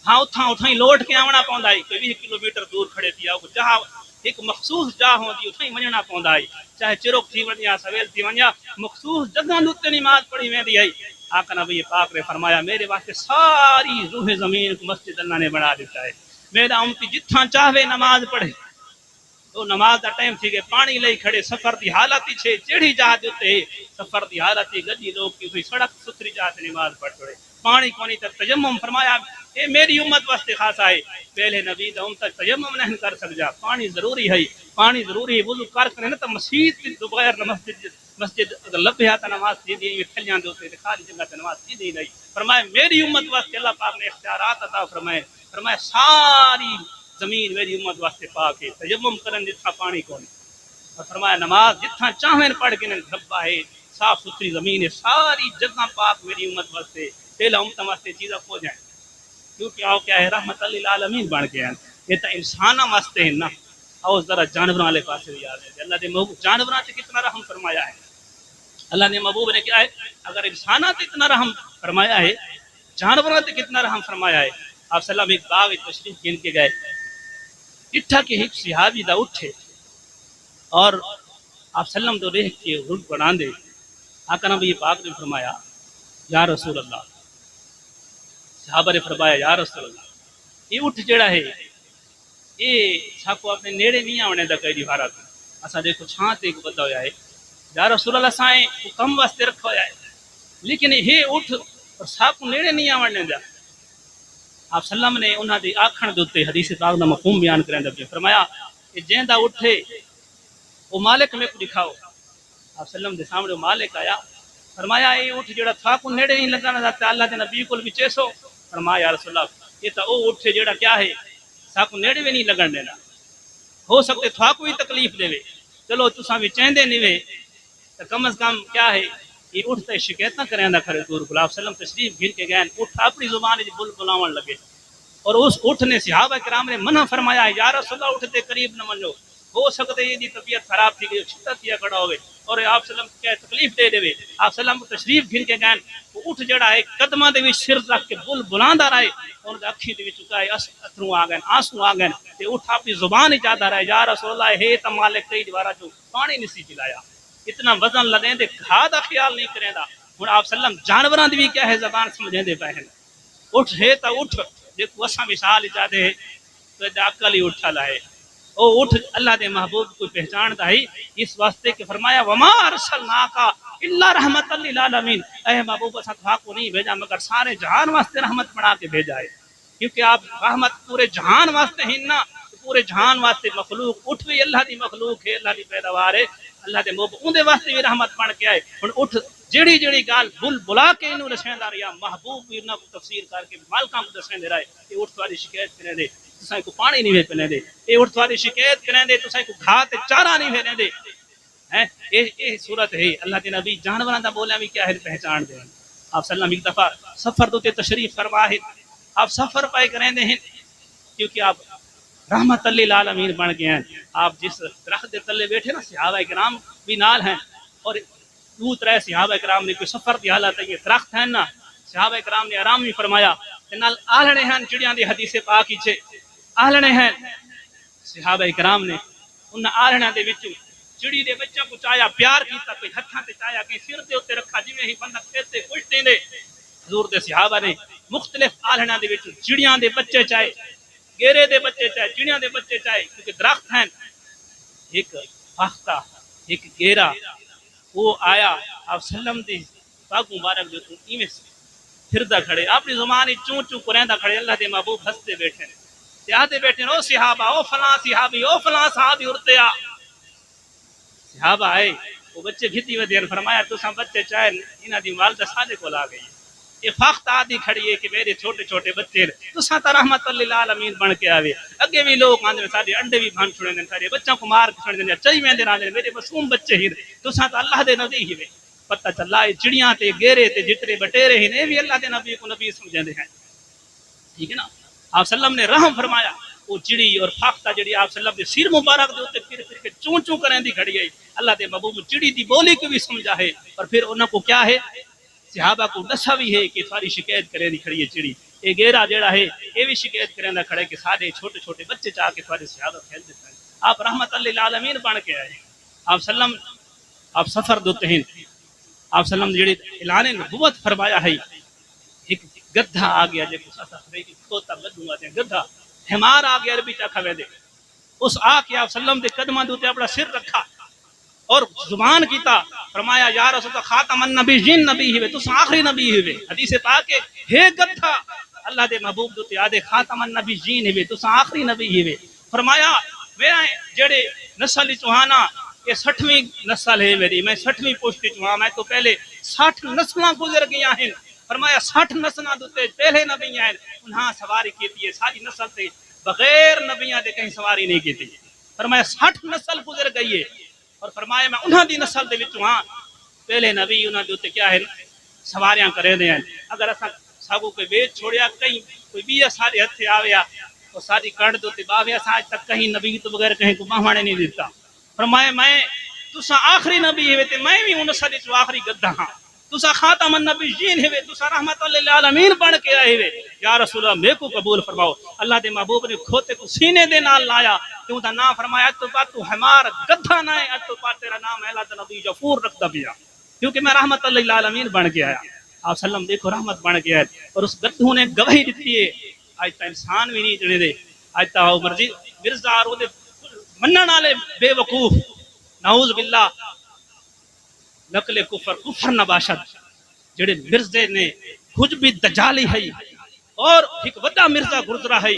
ہاں اتھاں اتھاں ہی لوٹ کے آونا پوندا ہے کوئی 20 کلومیٹر دور کھڑے تھی آؤ جہاں ایک مخصوص جاہ ہوندی اتھاں ہی وجنا پوندا ہے چاہے چروک تھی ونیا سویل تھی ونیا مخصوص جگہ تے نماز پڑھی ویندی ہے آقا نبی پاک نے فرمایا میرے واسطے ساری روح زمین کو مسجد اللہ نے بنا دیتا ہے میرا امتی جتھاں چاہے نماز پڑھے تو نماز دا ٹائم تھی کہ پانی لئی کھڑے سفر دی حالت چھے جیڑی جہاز تے سفر دی حالت گڈی لوگ کی ہوئی سڑک ستھری جہاز نماز پڑھ پڑے پانی کونی تک تیمم فرمایا اے میری امت واسطے خاص ہے پہلے نبی دا امت تیمم نہیں کر سکدا پانی ضروری ہے پانی ضروری ہے وضو کر کے نہ تو مسجد دوبارہ مسجد اگر لبھیا تا نماز تھی دی کھلیاں دے تے خالی جگہ تے نماز تھی دی نہیں فرمایا میری امت واسطے اللہ پاک نے اختیارات عطا فرمایا ساری زمین میری امت واسطے پاک ہے تیمم کرن جتھا پانی کون اور فرمایا نماز جتھا چاہیں پڑھ کے دھبا ہے صاف ستھری زمین ہے ساری جگہ پاک میری امت واسطے پہلا امت واسطے چیزاں کھو جائیں کیونکہ آؤ کیا ہے رحمت للعالمین بن کے ہیں یہ تو انساناں واسطے ہیں نا آؤ ذرا جانوراں والے پاسے بھی یاد ہے اللہ نے محبوب جانوراں تے کتنا رحم فرمایا ہے اللہ نے محبوب نے کیا ہے اگر انساناں تے اتنا رحم فرمایا ہے جانوراں تے کتنا رحم فرمایا ہے آپ صلی اللہ علیہ وسلم ایک باغ تشریف گن کے گئے اٹھا کے ایک صحابی دا اٹھے اور آپ صلی اللہ علیہ وسلم تو رہ کے رک بنا دے آقا نبی پاک نے فرمایا یا رسول اللہ صحابہ نے فرمایا یا رسول اللہ یہ اٹھ جڑا ہے یہ ساکو اپنے نیڑے نہیں آنے دا کئی دیوارا تھا اسا دیکھو چھاں تے ایک بندہ ہویا ہے یا رسول اللہ سائیں کم واسطے رکھا ہویا ہے لیکن یہ اٹھ اور ساکو نیڑے نہیں آنے دا آپ صلی اللہ علیہ وسلم نے انہاں دی آکھن دے اوتے حدیث پاک دا مفہوم بیان کرن دے فرمایا کہ جیندا اٹھے وہ مالک میں کو دکھاؤ آپ صلی اللہ علیہ وسلم دے سامنے وہ مالک آیا فرمایا اے اٹھ جڑا تھا کو نیڑے نہیں لگانا ذات اللہ دے نبی کول وچ ایسو فرمایا یا رسول اللہ یہ تو او اٹھے جڑا کیا ہے ساکو نیڑے بھی نہیں لگن دینا ہو سکتے تھا کوئی تکلیف دے چلو تساں بھی چہندے نہیں وے تو کم از کم کیا ہے یہ اٹھتے شکایت نہ کریں نہ کرے دور گلاب صلی اللہ علیہ وسلم تشریف گھر کے گئے اٹھ اپنی زبان وچ بل بلاون لگے اور اس اٹھ نے صحابہ کرام نے منع فرمایا ہے یا رسول اللہ اٹھتے قریب نہ منو ہو سکتے یہ دی طبیعت خراب تھی گئی شدت یا کھڑا ہوئے اور آپ صلی اللہ علیہ وسلم کیا تکلیف دے دے آپ صلی اللہ علیہ وسلم تشریف گھر کے گئے وہ اٹھ جڑا ہے قدماں دے وچ سر رکھ کے بل بلاندا رہے ان دی اکھی دے وچ چکائے اتھرو آ گئے آنسو آ گئے تے اٹھ اپنی زبان ہی چاہتا رہے یا رسول اللہ ہے تے مالک کئی دوارا جو پانی نہیں سی پلایا اتنا وزن لدیں دے گھا دا خیال نہیں کریندا ہن آپ صلی اللہ علیہ وسلم جانوراں دی بھی کیا ہے زبان سمجھیں دے پے ہیں اٹھ ہے تا اٹھ دیکھو اساں مثال ہی چاہتے ہیں تو عقل ہی اٹھا لائے او اٹھ اللہ دے محبوب کو پہچانتا ہے اس واسطے کہ فرمایا وما ارسلناک الا رحمت للعالمین اے محبوب اساں تھا کو نہیں بھیجا مگر سارے جہان واسطے رحمت بنا کے بھیجا ہے کیونکہ آپ رحمت پورے جہان واسطے ہیں نا پورے جہان واسطے مخلوق اٹھ بھی اللہ دی مخلوق ہے اللہ دی پیداوار ہے اللہ دے محبوب اون دے واسطے بھی رحمت بن کے آئے ہن اٹھ جیڑی جیڑی گال بل بلا کے انہوں رسیندہ رہا محبوب بھی انہوں کو تفسیر کر کے مالکاں کو دسیندے رہے یہ اٹھ تھوڑی شکایت کریں دے تساں کو پانی نہیں پنے دے یہ اٹھ تھوڑی شکایت کریں دے تساں کو گھا تے چارہ نہیں پنے دے یہ صورت ہے اللہ کے نبی جانوراں دا بولیا بھی کیا ہے پہچان دے آپ صلی اللہ علیہ وسلم ایک دفعہ سفر دوتے تشریف فرما ہے آپ سفر پائے کریں دے ہیں کیونکہ آپ رحمت للعالمین بن گئے ہیں آپ جس درخت دے تلے بیٹھے نا صحابہ کرام بھی نال ہیں اور دو ترے صحابہ کرام نے کوئی سفر دی حالت ہے یہ درخت ہیں نا صحابہ کرام نے آرام بھی فرمایا نال آلنے ہیں چڑیاں دی حدیث پاک ہی چھے آلنے ہیں صحابہ کرام نے ان آلنے دے وچ چڑی دے بچوں کو چایا پیار کیتا کوئی ہتھاں تے چایا کہیں سر دے اوتے رکھا جویں ہی بندہ کھیتے کچھ دے حضور دے صحابہ نے مختلف آلنے دے وچ چڑیاں دے بچے چائے گیرے دے بچے چائے چڑیاں دے بچے چائے کیونکہ درخت ہیں ایک فاختہ ایک گیرا وہ آیا آپ سلم دی پاک مبارک جو ایویں پھردا کھڑے اپنی زبان چوں چوں کریندا کھڑے اللہ دے محبوب ہنستے بیٹھے تے آتے بیٹھے او صحابہ او فلاں صحابی او فلاں صحابی اڑتے آ صحابہ آئے وہ بچے گھتی ودین فرمایا تساں بچے چاہے انہاں دی والدہ سادے کول آ گئی یہ فاختہ آدھی کھڑی ہے کہ میرے چھوٹے چھوٹے بچے تساں تا رحمت للعالمین بن کے آوے اگے بھی لوگ آندے سارے انڈے بھی بھن چھڑے سارے بچوں کو مار چھڑ دے چئی ویندے راندے میرے معصوم بچے ہی تساں تا اللہ دے نبی ہی وے پتہ چلا اے چڑیاں تے گیرے تے جترے بٹیرے ہی نے بھی اللہ دے نبی کو نبی سمجھندے ہیں ٹھیک ہے نا آپ صلی اللہ علیہ وسلم نے رحم فرمایا وہ چڑی اور فاختہ جڑی آپ صلی اللہ علیہ وسلم دے سر مبارک دے اوتے پھر پھر کے چوں چوں کریں دی کھڑی ہے اللہ دے محبوب چڑی دی بولی کو بھی سمجھا ہے اور پھر انہاں کو کیا ہے صحابہ کو دسا بھی ہے کہ ساری شکایت کرے دی کھڑی ہے چڑی یہ گیرا جڑا ہے یہ بھی شکایت کرنا کھڑے کہ سارے چھوٹے چھوٹے بچے چاہ کے تھوڑی سیادت کھیل دیتے ہیں. آپ رحمت للعالمین بن کے آئے. آپ سلم آپ سفر دوتے ہیں. آپ سلم جڑی اعلان نبوت فرمایا ہے. ایک گدھا آ گیا جے کچھ اسا خبر کی کھوتا گدھوں آتے ہیں گدھا حمار آ گیا عربی چا کھوے دے. اس آ کے آپ سلم دے قدماں دوتے اپنا سر رکھا اور زبان کیتا فرمایا یا رسول اللہ خاتم النبی جن نبی ہوئے تو آخری نبی ہوئے. حدیث پاک ہے گدھا اللہ دے محبوب دوتے آدھے خاتم النبی جین ہوئے تو آخری نبی ہوئے. فرمایا میرا جڑے نسل چوہانا یہ 60ویں نسل ہے میری میں 60ویں پوشتی چوہاں میں تو پہلے 60 نسلاں گزر گیا ہیں. فرمایا 60 نسلاں دوتے پہلے نبی ہیں انہاں سواری کیتی ہے ساری نسل سے بغیر نبیاں دے کہیں سواری نہیں کیتی. فرمایا 60 نسل گزر گئی ہے اور فرمایا میں انہاں دی نسل دے وچوں ہاں پہلے نبی انہاں دے اوتے کیا ہے سواریاں کرے دے ہیں. اگر اساں ساگو کوئی بیچ چھوڑیا کہیں کوئی بھی سارے ہتھے آویا تو ساری کنڈ دے اوتے باویا آج تک کہیں نبی تو بغیر کہیں کو باہوانے نہیں دیتا. فرمایا میں تساں آخری نبی ہے تے میں بھی ان نسل وچ آخری گدھا ہاں. تساں خاتم النبیین ہے تساں رحمت للعالمین بن کے آئے ہوئے. یا رسول اللہ میرے کو قبول فرماؤ. اللہ دے محبوب نے کھوتے کو سینے دے نال لایا کیوں دا نام فرمایا تو بات تو ہمار گدھا نہ ہے تو بات تیرا نام ہے اللہ نبی غفور رکھتا پیا کیونکہ میں رحمت للعالمین بن کے آیا. آپ سلم دیکھو رحمت بن کے آئے اور اس گدھوں نے گواہی دیتی ہے. آج تا انسان بھی نہیں جنے دے آج تا مرضی مرزا اور دے منن والے بے وقوف نعوذ باللہ نقل کفر نباشد جڑے مرزے نے کچھ بھی دجالی ہے اور ایک وڈا مرزا گزرا ہے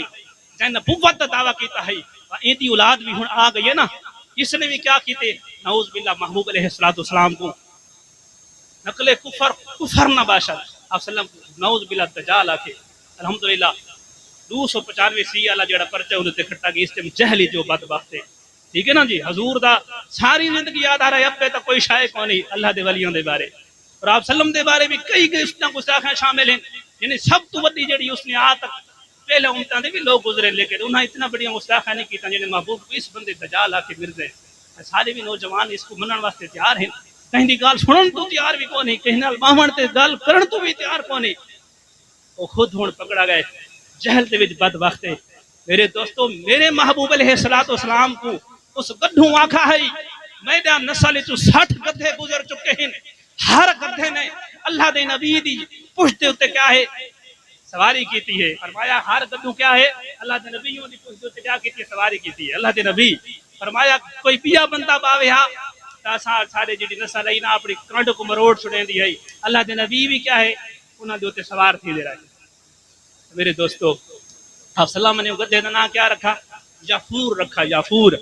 جن نبوت دا دعویٰ کیتا ہے ایندی اولاد بھی ہن آ گئی ہے نا. اس نے بھی کیا کیتے نعوذ باللہ محبوب علیہ السلام کو نقل کفر نباشد. آپ سلم نعوذ باللہ دجال آکے الحمدللہ 295 سی والا جڑا پرچہ اودے تے کھٹا گئی اس تے جہلی جو بدبخت ہے. ٹھیک ہے نا جی. حضور دا ساری زندگی یاد آ رہا ہے اب تک کوئی شائع کو نہیں اللہ دے ولیوں دے بارے اور آپ سلم دے بارے بھی کئی گستاخیاں شامل ہیں یعنی سب تو وڈی جڑی اس نے آ تک پہلے امتاں دے بھی لوگ گزرے لیکن انہاں اتنا بڑی گستاخیاں نہیں کیتا جن محبوب کو اس بندے دجال آ کے مرزے سارے بھی نوجوان اس کو منن واسطے تیار ہیں. کہیں دی گال سنن تو تیار بھی کو نہیں کہیں نال باہمن تے گل کرن تو بھی تیار کو نہیں. وہ خود ہن پکڑا گئے جہل دے وچ بدبخت ہے. میرے دوستو میرے محبوب علیہ السلام کو اس گدھوں آکھا ہے میں دا نسل چ 60 گدھے گزر چکے ہیں. ہر گدھے نے اللہ دے نبی دی پشت تے کیا ہے سواری کیتی ہے. فرمایا ہر گدھوں کیا ہے اللہ دے نبیوں دی پشت تے کیا کیتی ہے سواری کیتی ہے اللہ دے نبی. فرمایا کوئی پیا بندہ باوے ہا تا سارے جڑی نسل ہے نا اپنی کنڈ کو مروڑ چھڑیں دی ہے اللہ دے نبی بھی کیا ہے انہاں دے اوتے سوار تھی دے رہا ہے. میرے دوستو آپ سلام نے گدھے دا نام کیا رکھا یافور رکھا یافور.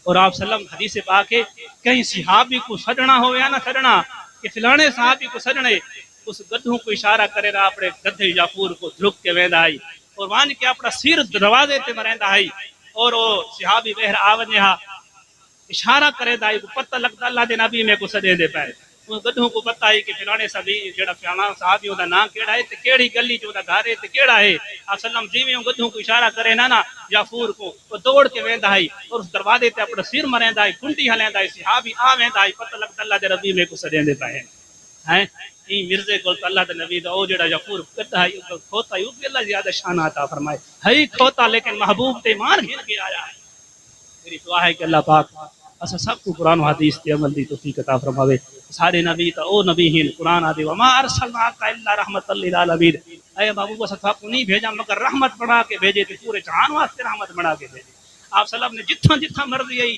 اور آپ سلم حدیث پاک ہے کہیں صحابی کو سجنا ہو یا نہ سجنا کہ فلانے صحابی کو سجنے اس گدھوں کو اشارہ کرے رہا اپنے گدھے یافور کو دھرک کے ویندا آئی اور وان کے اپنا سیر دروازے تے مریندا آئی اور وہ صحابی بہر آونے ہا اشارہ کرے دا کو پتہ لگتا اللہ دے نبی میں کو سجے دے پے. اس گدھوں کو پتہ ہے کہ فلانے صحابی جڑا فلانا صحابی دا نام کیڑا ہے تے کیڑی گلی جو دا گھر ہے تے کیڑا ہے. آپ سلم جیویں گدھوں کو اشارہ کرے نا یافور کو وہ دوڑ کے ویندا ہے اور اس دروازے تے اپنا سر مریندا ہے کنڈی ہلیندا ہے صحابی آ ویندا ہے پتہ لگتا اللہ دے نبی میں کو سجے دے پے ہیں. ای مرزے کو اللہ دے نبی دا او جڑا یافور کتا ہے کھوتا ہے بھی اللہ زیادہ شان عطا فرمائے ہے کھوتا لیکن محبوب تے مان گھن کے آیا ہے. میری دعا ہے کہ اللہ پاک اسا سب کو قرآن و حدیث تے عمل دی توفیق عطا فرماوے. سارے نبی تا او نبی ہیں قرآن آدے وما ارسلناک الا رحمت للعالمین. اے محبوب اسا کو نہیں بھیجا مگر رحمت بنا کے بھیجے تے پورے جہان واسطے رحمت بنا کے بھیجے. آپ سلام نے جتھاں جتھاں مرضی آئی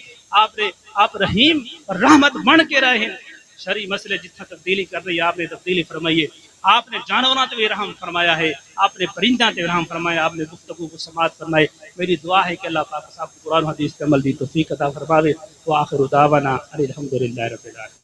آپ رحیم اور رحمت بن کے رہے ہیں. شرعی مسئلے جتھاں تبدیلی کر رہی آپ نے تبدیلی فرمائیے. آپ نے جانوراں تے بھی رحم فرمایا ہے آپ نے پرنداں تے رحم فرمایا آپ نے گفتگو کو سماعت فرمائے. میری دعا ہے کہ اللہ پاک صاحب قرآن حدیث کے عمل دی توفیق عطا فرماوے. وآخر دعوانا الحمدللہ رب العالمین.